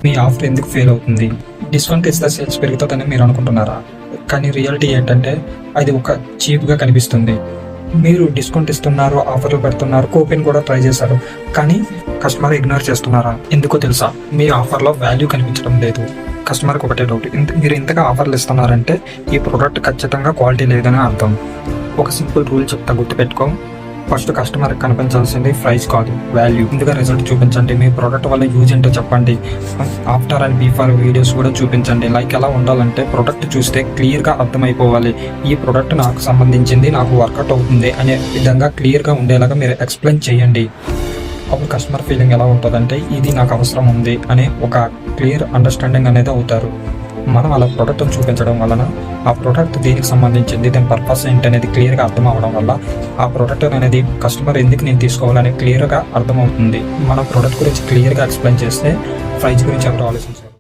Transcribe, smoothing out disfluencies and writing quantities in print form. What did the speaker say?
మీ offer ఎందుకు fail అవుతుంది? Discount ఇస్తే సేల్స్ పెరుగుతుందని మీరు అనుకుంటున్నారా? కానీ రియాలిటీ ఏంటంటే అది ఒక చీప్గా కనిపిస్తుంది. మీరు డిస్కౌంట్ ఇస్తున్నారు, ఆఫర్లు పెడుతున్నారు, కూపెన్ కూడా ట్రై చేశారు, కానీ కస్టమర్ ఇగ్నోర్ చేస్తున్నారా? ఎందుకో తెలుసా? మీ ఆఫర్లో వాల్యూ కనిపించడం లేదు. కస్టమర్కి ఒకటే డౌట్, మీరు ఇంతగా ఆఫర్లు ఇస్తున్నారంటే ఈ ప్రోడక్ట్ ఖచ్చితంగా క్వాలిటీ లేదని అర్థం. ఒక సింపుల్ రూల్ చెప్తా, గుర్తుపెట్టుకో. ఫస్ట్ కస్టమర్కి కనిపించాల్సింది ప్రైస్ కాదు, వాల్యూ. ఇందుగా రిజల్ట్ చూపించండి. మీ ప్రోడక్ట్ వల్ల యూజ్ ఏంటో చెప్పండి. ఆఫ్టర్ అండ్ బిఫోర్ వీడియోస్ కూడా చూపించండి. లైక్ ఎలా ఉండాలంటే, ప్రోడక్ట్ చూస్తే క్లియర్గా అర్థమైపోవాలి. ఈ ప్రోడక్ట్ నాకు సంబంధించింది, నాకు వర్కౌట్ అవుతుంది అనే విధంగా క్లియర్గా ఉండేలాగా మీరు ఎక్స్ప్లెయిన్ చేయండి. అప్పుడు కస్టమర్ ఫీలింగ్ ఎలా ఉంటుందంటే, ఇది నాకు అవసరం ఉంది అనే ఒక క్లియర్ అండర్స్టాండింగ్ అనేది అవుతారు. మనం అలా ప్రోడక్ట్ని చూపించడం వలన ఆ ప్రోడక్ట్ దీనికి సంబంధించింది, దాని పర్పస్ ఏంటి అనేది క్లియర్గా అర్థం అవడం వల్ల ఆ ప్రోడక్ట్ అనేది కస్టమర్ ఎందుకు నేను తీసుకోవాలని క్లియర్గా అర్థమవుతుంది. మన ప్రోడక్ట్ గురించి క్లియర్గా ఎక్స్ప్లెయిన్ చేస్తే ప్రైస్ గురించి ఎవరు ఆలోచించారు.